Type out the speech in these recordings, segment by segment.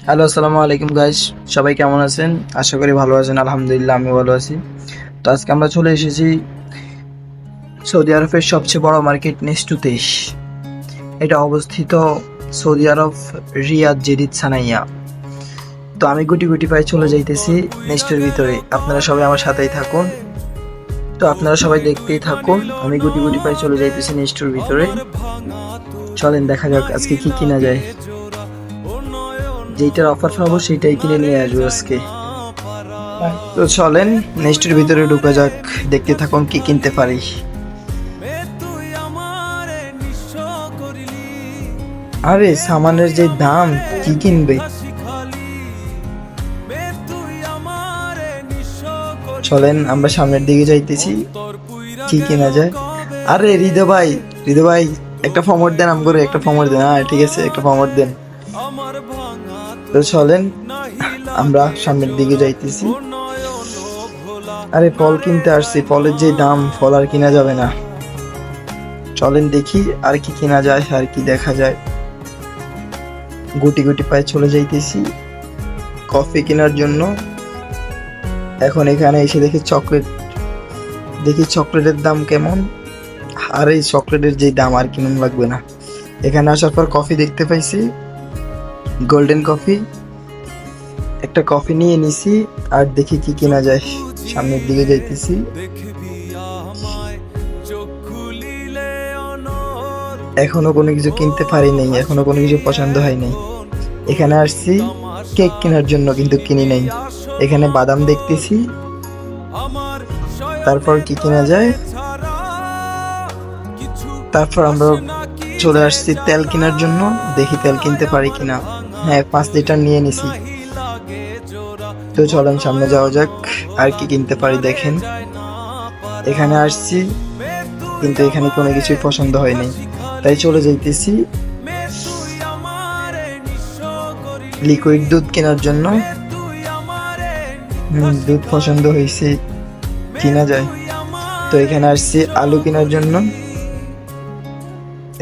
Hello, আসসালামু আলাইকুম guys. সবাই কেমন আছেন? আশা করি ভালো আছেন। আলহামদুলিল্লাহ আমি ভালো আছি। তো আজকে আমরা চলে এসেছি সৌদি আরবের সবচেয়ে বড় মার্কেট নেস্টু 23। এটা অবস্থিত সৌদি আরব রিয়াদ জেদিদ সানাইয়া। তো আমি গুটি গুটি পায়ে চলে যাইতেছি নেস্টের ভিতরে। আপনারা সবাই আমার সাথেই থাকুন। তো আপনারা সবাই দেখতেই থাকুন। আমি গুটি গুটি পায়ে চলে যাইতেছি নেস্টের ভিতরে। চলেন দেখা যাক আজকে কি কিনা যায়। যেইটার অফার পাবো সেইটাই কিনে নিয়ে আসবো আজকে। তো চলেন নেক্সটের ভিতরে ঢুকে যাক, দেখতে থাকুন কি কিনতে পারি। আরে সামানের যে দাম, কি কিনবে? চলেন আমরা সামনের দিকে যাইতেছি, কি কিনা যায়। আরে হৃদয় ভাই একটা ফমর দেন, আমগরে একটা ফমর দেন। হ্যাঁ ঠিক আছে, একটা ফমর দেন। তো চলেন আমরা সামনের দিকে যাইতেছি। আরে ফল কিনতে আসছি, ফলের যে দাম, ফল আর কিনা যাবে না। চলেন দেখি আর কি কিনা যায়, আর কি দেখা যায়। গুটি গুটি পায়ে চলে যাইতেছি কফি কেনার জন্য। এখন এখানে এসে দেখি চকলেটের দাম কেমন। আর এই চকলেটের যে দাম আর কিনুন লাগবে না। এখানে আসার পর কফি দেখতে পাইছি, গোল্ডেন কফি। একটা কফি নিয়ে নিছি, আর দেখি কি কিনা যায়। সামনের দিকে যাইতেছি। এখনো কোনো কিছু কিনতে পারি নাই, এখনো কোনো কিছু পছন্দ হয় নাই। এখানে আসছি কেক কেনার জন্য, কিন্তু কিনি নাই। এখানে বাদাম দেখতেছি, তারপর কি কিনা যায়। তারপর আমরা চলে আসছি তেল কেনার জন্য, দেখি তেল কিনতে পারি কিনা। হ্যাঁ 5 লিটার নিয়ে নিছি। তো চলেন সামনে যাওয়া যাক, আর কি কিনতে পারি দেখেন। এখানে আসছি কিন্তু এখানে কোনো কিছুই পছন্দ হয়নি, তাই চলে যাইতেছি লিকুইড দুধ কেনার জন্য। দুধ পছন্দ হয়েছে, কিনা যায়। তো এখানে আসছি আলু কেনার জন্য,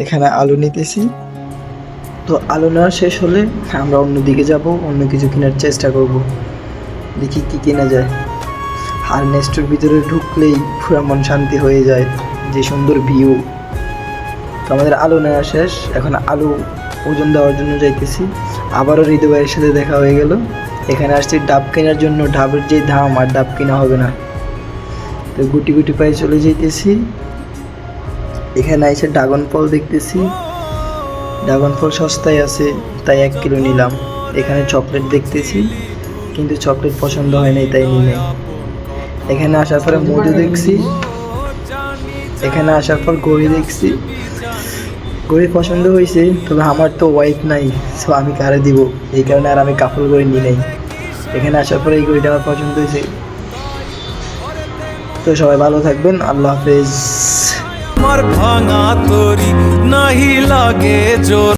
এখানে আলু নিতেছি। তো আলু নেওয়া শেষ হলে আমরা অন্যদিকে যাব, অন্য কিছু কেনার চেষ্টা করব, দেখি কি কেনা যায়। আর নেস্টের ভিতরে ঢুকলেই পুরো মন শান্তি হয়ে যায়, যে সুন্দর ভিউ। তো আমাদের আলু নেওয়া শেষ, এখন আলু ওজন দেওয়ার জন্য যাইতেছি। আবারও হৃদয় ভাইয়ের সাথে দেখা হয়ে গেল। এখানে আসছি ডাব কেনার জন্য, ডাবের যে দাম, আর ডাব কেনা হবে না। তো গুটি গুটি পায়ে চলে যাইতেছি। এখানে এসে ড্রাগন ফল দেখতেছি, ড্রাগন ফল সস্তায় আছে, তাই 1 কিলো নিলাম। এখানে চকলেট দেখতেছি, কিন্তু চকলেট পছন্দ হয় নাই, তাই নিই নাই। এখানে আসার পরে মধু দেখছি, এখানে আসার পর ঘড়ি দেখছি। ঘড়ি পছন্দ হয়েছে, তবে আমার তো ওয়াইফ নাই, সো আমি কারে দিব, এই কারণে আর আমি কাপড় ঘড়ি নিই নাই। এখানে আসার পরে এই ঘড়িটা আমার পছন্দ হয়েছে। তো সবাই ভালো থাকবেন, আল্লাহ হাফেজ। আমার ভাঙা তরি নাহি লাগে জোর।